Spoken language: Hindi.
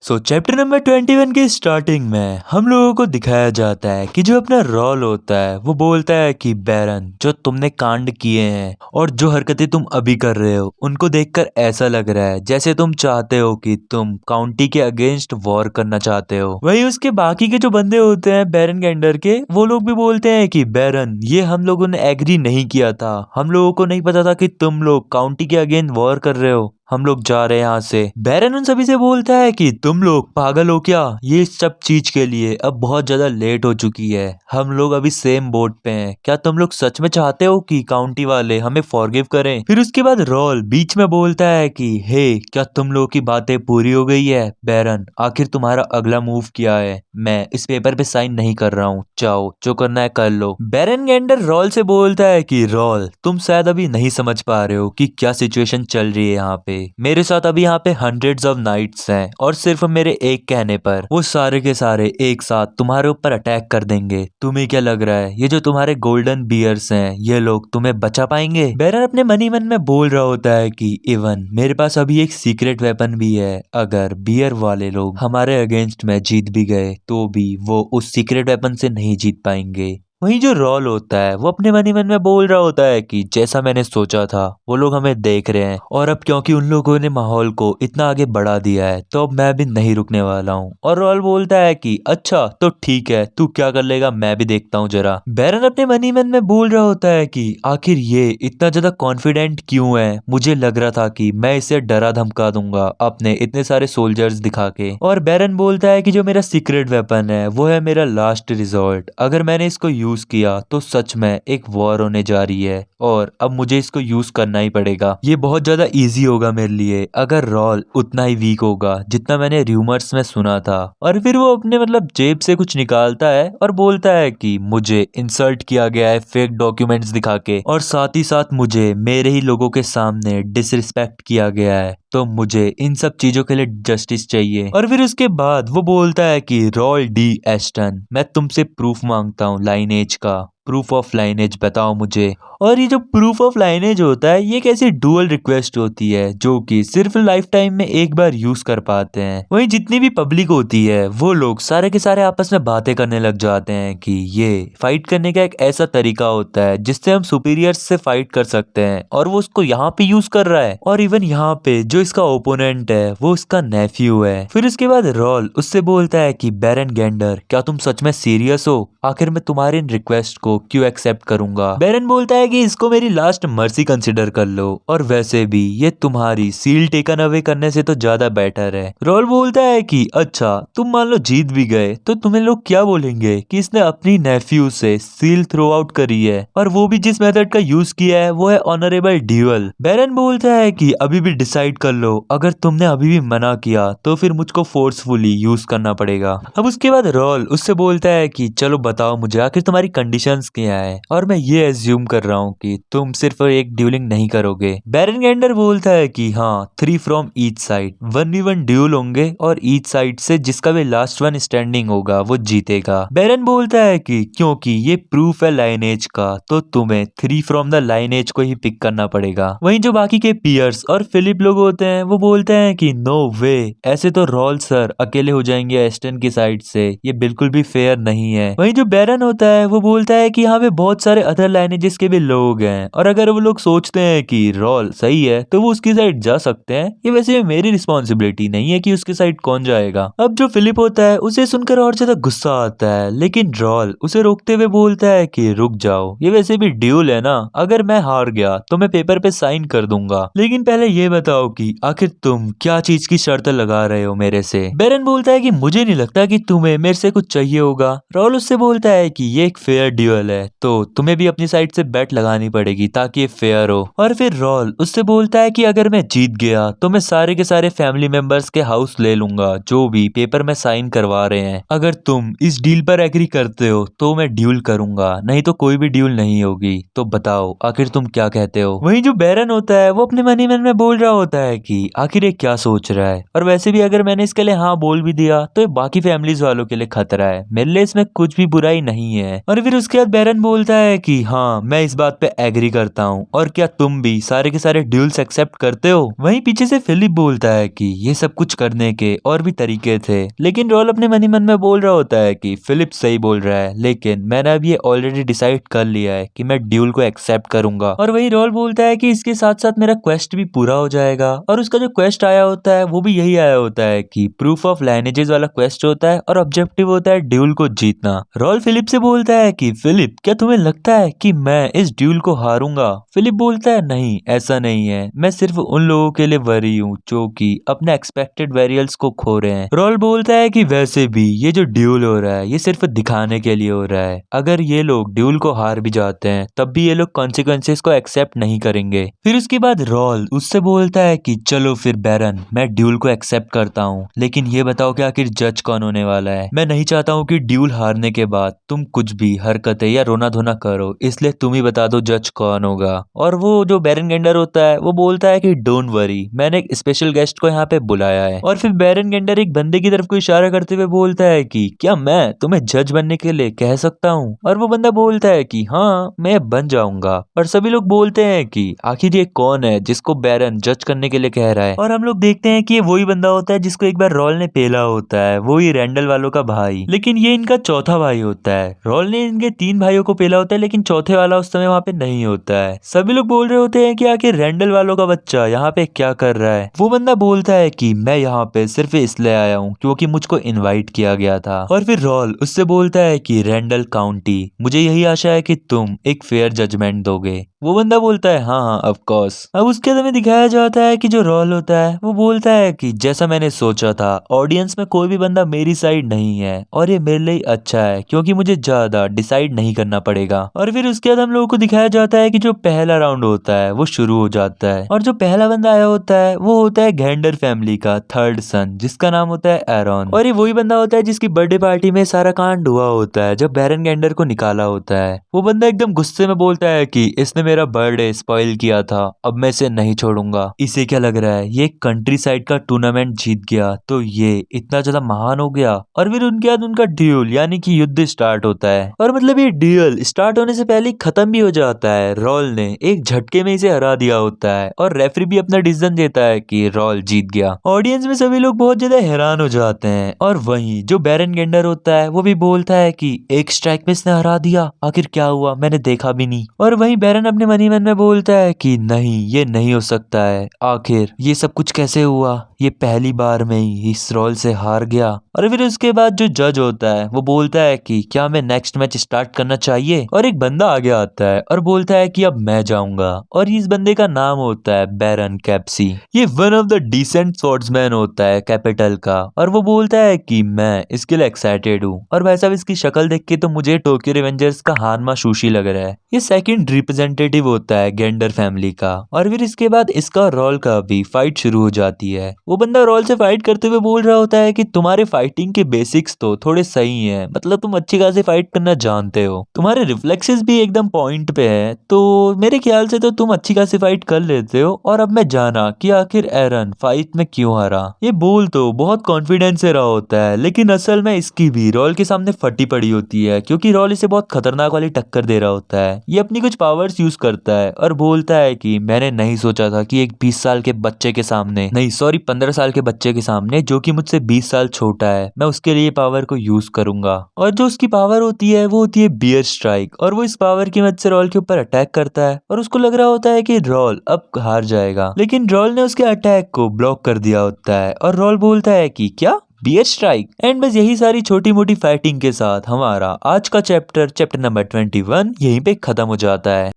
चैप्टर नंबर 21 की स्टार्टिंग में हम लोगों को दिखाया जाता है कि जो अपना रोल होता है वो बोलता है कि बैरन, जो तुमने कांड किए हैं और जो हरकतें तुम अभी कर रहे हो उनको देखकर ऐसा लग रहा है जैसे तुम चाहते हो कि तुम काउंटी के अगेंस्ट वॉर करना चाहते हो। वही उसके बाकी के जो बंदे होते हैं बैरन के अंडर के, वो लोग भी बोलते हैं कि बैरन, ये हम लोगों ने एग्री नहीं किया था, हम लोगों को नहीं पता था कि तुम लोग काउंटी के अगेंस्ट वॉर कर रहे हो, हम लोग जा रहे हैं यहाँ से। बैरन उन सभी से बोलता है कि तुम लोग पागल हो क्या, ये सब चीज के लिए अब बहुत ज्यादा लेट हो चुकी है, हम लोग अभी सेम बोट पे हैं, क्या तुम लोग सच में चाहते हो कि काउंटी वाले हमें फॉरगिव करें। फिर उसके बाद रॉल बीच में बोलता है कि हे, क्या तुम लोगों की बातें पूरी हो गई है बैरन, आखिर तुम्हारा अगला मूव क्या है, मैं इस पेपर पे साइन नहीं कर रहा हूँ, जाओ जो करना है कर लो। बैरन गेंडर रॉल से बोलता है कि रॉल, तुम शायद अभी नहीं समझ पा रहे हो कि क्या सिचुएशन चल रही है यहाँ पे, मेरे साथ अभी यहाँ पे हंड्रेड्स ऑफ नाइट्स हैं और सिर्फ मेरे एक कहने पर वो सारे के सारे एक साथ तुम्हारे ऊपर अटैक कर देंगे। तुम्हें क्या लग रहा है ये जो तुम्हारे गोल्डन बियर्स हैं ये लोग तुम्हें बचा पाएंगे। बैरन अपने मनी मन में बोल रहा होता है कि इवन मेरे पास अभी एक सीक्रेट वेपन भी है, अगर बियर वाले लोग हमारे अगेंस्ट में जीत भी गए तो भी वो उस सीक्रेट वेपन से नहीं जीत पाएंगे। वहीं जो रॉल होता है वो अपने मनी मन में बोल रहा होता है कि जैसा मैंने सोचा था वो लोग हमें देख रहे हैं और अब क्योंकि उन लोगों ने माहौल को इतना आगे बढ़ा दिया है तो अब मैं भी नहीं रुकने वाला हूँ। और रॉल बोलता है कि अच्छा तो ठीक है, तू क्या कर लेगा मैं भी देखता हूँ जरा। बैरन अपने मनी मन में बोल रहा होता है कि आखिर ये इतना ज्यादा कॉन्फिडेंट क्यों है, मुझे लग रहा था कि मैं इसे डरा धमका दूंगा अपने इतने सारे सोल्जर्स दिखा के। और बैरन बोलता है कि जो मेरा सीक्रेट वेपन है वो है मेरा लास्ट रिजॉर्ट, अगर मैंने इसको यूज किया तो सच में एक वॉर होने जा रही है और अब मुझे इसको यूज करना ही पड़ेगा। ये बहुत ज्यादा इजी होगा मेरे लिए अगर रॉल उतना ही वीक होगा जितना मैंने र्यूमर्स में सुना था। और फिर वो अपने जेब से कुछ निकालता है और बोलता है कि मुझे इंसल्ट किया गया है फेक डॉक्यूमेंट्स दिखा के और साथ ही साथ मुझे मेरे ही लोगों के सामने डिसरिस्पेक्ट किया गया है, तो मुझे इन सब चीजों के लिए जस्टिस चाहिए। और फिर उसके बाद वो बोलता है कि रॉल डी एस्टन, मैं तुमसे प्रूफ मांगता हूँ लाइनेज का, प्रूफ ऑफ लाइनेज बताओ मुझे। और ये जो प्रूफ ऑफ लाइनेज होता है ये कैसी डुअल रिक्वेस्ट होती है जो कि सिर्फ लाइफ टाइम में एक बार यूज कर पाते हैं। वहीं जितनी भी पब्लिक होती है वो लोग सारे के सारे आपस में बातें करने लग जाते हैं कि ये फाइट करने का एक ऐसा तरीका होता है जिससे हम सुपीरियर्स से फाइट कर सकते हैं और वो उसको यहाँ पे यूज कर रहा है। और इवन यहाँ पे जो इसका ओपोनेंट है वो उसका नेफ्यू है। फिर उसके बाद रॉल उससे बोलता है कि बैरन गेंडर, क्या तुम सच में सीरियस हो, आखिर मैं तुम्हारी इन रिक्वेस्ट को क्यों एक्सेप्ट करूंगा। बैरन बोलता है कि इसको मेरी लास्ट मर्सी कंसिडर कर लो और वैसे भी ये तुम्हारी सील टेकन अवे करने से तो ज्यादा बेटर है। रॉल बोलता है कि अच्छा तुम मान लो जीत भी गए तो तुम्हें लोग क्या बोलेंगे कि इसने अपनी नेफ्यू से सील थ्रो आउट करी है और वो भी जिस मेथड का यूज किया है वो है ऑनरेबल ड्यूअल। बैरन बोलता है कि अभी भी डिसाइड कर लो, अगर तुमने अभी भी मना किया तो फिर मुझको फोर्सफुली यूज करना पड़ेगा। अब उसके बाद रॉल उससे बोलता है कि चलो बताओ मुझे आखिर तुम्हारी कंडीशंस क्या है, और मैं ये एज्यूम कर रहा हूँ कि तुम सिर्फ एक ड्यूलिंग नहीं करोगे। बैरन गेंडर बोलता है कि हाँ, 3 from each side, 1v1 dual होंगे और ईच साइड से जिसका भी लास्ट वन स्टैंडिंग होगा वो जीतेगा। बैरन बोलता है कि क्योंकि ये प्रूफ है लाइनेज का तो तुम्हें 3 फ्रॉम द लाइनेज को ही पिक करना पड़ेगा। वहीं जो बाकी के पियर्स और फिलिप लोग होते हैं वो बोलते हैं कि नो वे, ऐसे तो रॉल सर अकेले हो जाएंगे एस्टन की साइड से, ये बिल्कुल भी फेयर नहीं है। वहीं जो बैरन होता है वो बोलता है कि यहाँ पे बहुत सारे अदर लाइनेजेस के भी लोग हैं और अगर वो लोग सोचते हैं कि रॉल सही है तो वो उसकी साइड जा सकते हैं, ये वैसे मेरी रिस्पॉन्सिबिलिटी नहीं है कि उसकी साइड कौन जाएगा। अब जो फिलिप होता है उसे सुनकर और ज्यादा गुस्सा आता है, लेकिन रॉल उसे रोकते हुए बोलता है कि रुक जाओ, ये वैसे भी ड्यूल है ना, अगर मैं हार गया तो मैं पेपर पे साइन कर दूंगा, लेकिन पहले ये बताओ कि आखिर तुम क्या चीज की शर्त लगा रहे हो मेरे से। बैरन बोलता है कि मुझे नहीं लगता कि तुम्हें मेरे से कुछ चाहिए होगा। रॉल उससे बोलता है कि ये एक फेयर ड्यूअल है तो तुम्हें भी अपनी साइड से बेट लगानी पड़ेगी ताकि ये फेयर हो। और फिर रॉल उससे बोलता है कि अगर मैं जीत गया तो मैं सारे के सारे फैमिली मेंबर्स के हाउस ले लूंगा जो भी पेपर में साइन करवा रहे हैं, अगर तुम इस डील पर एग्री करते हो तो मैं ड्यूल करूंगा, नहीं तो कोई भी ड्यूल नहीं होगी, तो बताओ आखिर तुम क्या कहते हो। वहीं जो बैरन होता है वो अपने मनी मन में बोल रहा होता है कि आखिर ये क्या सोच रहा है, और वैसे भी अगर मैंने इसके लिए हाँ बोल भी दिया तो ये बाकी फैमिलीज वालों के लिए खतरा है, मेरे लिए इसमें कुछ भी बुराई नहीं है। और फिर उसके बाद बैरन बोलता है कि हाँ मैं इस बात पे एग्री करता हूँ, और क्या तुम भी सारे के सारे ड्यूल्स एक्सेप्ट करते हो? वहीं पीछे से फिलिप बोलता है कि ये सब कुछ करने के और भी तरीके थे, लेकिन रॉल अपने मन ही मन में बोल रहा होता है कि फिलिप सही बोल रहा है, लेकिन मैंने अब ये ऑलरेडी डिसाइड कर लिया है कि मैं ड्यूल को एक्सेप्ट करूंगा। और वही रॉल बोलता है कि इसके साथ साथ मेरा क्वेस्ट भी पूरा हो जाएगा, और उसका जो क्वेस्ट आया होता है वो भी यही आया होता है कि प्रूफ ऑफ लाइनेजेस वाला क्वेस्ट होता है, और ऑब्जेक्टिव होता है ड्यूल को जीतना। रॉल फिलिप से बोलता है कि फिलिप क्या तुम्हें लगता है कि मैं इस ड्यूल को हारूंगा? फिलिप बोलता है नहीं ऐसा नहीं है, मैं सिर्फ उन लोगों के लिए वरी हूँ जो कि अपने एक्सपेक्टेड वेरियल्स को खो रहे हैं। रॉल बोलता है कि वैसे भी ये जो ड्यूल हो रहा है ये सिर्फ दिखाने के लिए हो रहा है, अगर ये लोग ड्यूल को हार भी जाते हैं तब भी ये लोग कॉन्सिक्वेंसेस को एक्सेप्ट नहीं करेंगे। फिर उसके बाद रॉल उससे बोलता है कि चलो फिर बैरन मैं ड्यूल को एक्सेप्ट करता हूँ, लेकिन ये बताओ कि आखिर जज कौन होने वाला है? मैं नहीं चाहता हूँ कि ड्यूल हारने के बाद तुम कुछ भी हरकतें या रोना धोना करो, इसलिए तुम ही बता दो जज कौन होगा। और वो जो बैरन गेंडर होता है वो बोलता है कि डोंट वरी, मैंने एक स्पेशल गेस्ट को यहाँ पे बुलाया है। और फिर बैरन गेंडर एक बंदे की तरफ को इशारा करते हुए बोलता है कि क्या मैं तुम्हें जज बनने के लिए कह सकता हूँ? और वो बंदा बोलता है कि हाँ मैं बन जाऊंगा। और सभी लोग बोलते हैं कि आखिर ये कौन है जिसको बैरन जज करने के लिए कह रहा है। और हम लोग देखते हैं कि ये वही बंदा होता है जिसको एक बार रॉल ने पेला होता है, वही रैंडल वालों का भाई, लेकिन ये इनका चौथा भाई होता है। रॉल ने इनके 3 भाइयों को पेला होता है, लेकिन चौथे वाला उस समय वहाँ पे नहीं होता है। सभी लोग बोल रहे होते हैं कि आखिर रैंडल वालों का बच्चा यहाँ पे क्या कर रहा है? वो बंदा बोलता है कि मैं यहाँ पे सिर्फ इसलिए आया हूँ क्योंकि मुझको इनवाइट किया गया था। और फिर रॉल उससे बोलता है कि रैंडल काउंटी, मुझे यही आशा है कि तुम एक फेयर जजमेंट दोगे। वो बंदा बोलता है हाँ हाँ ऑफ कोर्स। अब उसके अंदर में दिखाया जाता है कि जो रॉल होता है वो बोलता है कि जैसा मैंने सोचा था ऑडियंस में कोई भी बंदा मेरी साइड नहीं है, और ये मेरे लिए अच्छा है क्योंकि मुझे ज्यादा डिसाइड नहीं करना पड़ेगा। और फिर उसके बाद हम लोगों को दिखाया जाता है कि जो पहला राउंड होता है वो शुरू हो जाता है, और जो पहला बंदा आया होता है वो होता है गेंडर फैमिली का थर्ड सन जिसका नाम होता है एरॉन। और ये वही बंदा होता है जिसकी बर्थडे पार्टी में सारा कांड हुआ होता है जब बैरन गेंडर को निकाला होता है। वो बंदा एकदम गुस्से में बोलता है कि इसने मेरा बर्थडे स्पॉइल किया था, अब मैं इसे नहीं छोड़ूंगा। इसे क्या लग रहा है ये कंट्री साइड का टूर्नामेंट जीत गया तो ये इतना ज्यादा महान हो गया। और फिर उनके बाद उनका ड्यूल यानी कि युद्ध स्टार्ट होता है, और मतलब ये ड्यूल स्टार्ट होने से पहले खत्म भी हो जाता है। रॉल ने एक झटके में इसे हरा दिया होता है, और रेफरी भी अपना डिसीजन देता है कि रॉल जीत गया। ऑडियंस में सभी लोग बहुत ज्यादा हैरान हो जाते हैं, और वहीं जो बैरन गेंडर होता है वो भी बोलता है कि एक स्ट्राइक में इसने हरा दिया, आखिर क्या हुआ मैंने देखा भी नहीं। और वहीं बैरन अपने मन ही मन में बोलता है कि नहीं ये नहीं हो सकता है, आखिर ये सब कुछ कैसे हुआ, ये पहली बार में ही इस रॉल से हार गया। और फिर उसके बाद जो जज होता है वो बोलता है कि क्या मैं नेक्स्ट मैच स्टार्ट करना चाहिए, और एक बंदा आगे आता है और बोलता है कि अब मैं जाऊंगा, और इस बंदे का नाम होता है बैरन कैप्सी। ये one of the decent swordsman होता है कैपिटल का, और वो बोलता है कि मैं इसके लिए एक्साइटेड हूँ। और भाई साहब इसकी शक्ल देख के तो मुझे टोक्यो रिवेंजर्स का हानमा सुशी लग रहा है। ये सेकंड रिप्रेजेंटेटिव होता है गेंडर फैमिली का। और फिर इसके बाद इसका रॉल का भी फाइट शुरू हो जाती है। वो बंदा रॉल से फाइट करते हुए बोल रहा होता है कि तुम्हारे फाइटिंग के बेसिक्स तो थोड़े सही हैं, मतलब तुम अच्छी खासी फाइट करना जानते हो, तुम्हारे रिफ्लेक्सेस भी एकदम पॉइंट पे है, तो मेरे ख्याल से तो तुम अच्छी खासी फाइट कर लेते हो। और अब मैं जाना कि आखिर एरन फाइट में क्यों हारा। ये बोल तो बहुत कॉन्फिडेंस से रहा होता है, लेकिन असल में इसकी भी रॉल के सामने फटी पड़ी होती है, क्योंकि रॉल इसे बहुत खतरनाक वाली टक्कर दे रहा होता है। ये अपनी कुछ पावर्स यूज करता है और बोलता है कि मैंने नहीं सोचा था कि एक 20 साल के बच्चे के सामने, नहीं सॉरी 15 साल के बच्चे के सामने जो कि मुझसे 20 साल छोटा है, मैं उसके लिए पावर को यूज करूंगा। और जो उसकी पावर होती है वो होती है बियर स्ट्राइक, और वो इस पावर की मदद से रॉल के ऊपर अटैक करता है, और उसको लग रहा होता है कि रॉल अब हार जाएगा, लेकिन रॉल ने उसके अटैक को ब्लॉक कर दिया होता है। और रॉल बोलता है कि क्या बियर स्ट्राइक। एंड बस यही सारी छोटी मोटी फाइटिंग के साथ हमारा आज का चैप्टर नंबर 21 यहीं पे खत्म हो जाता है।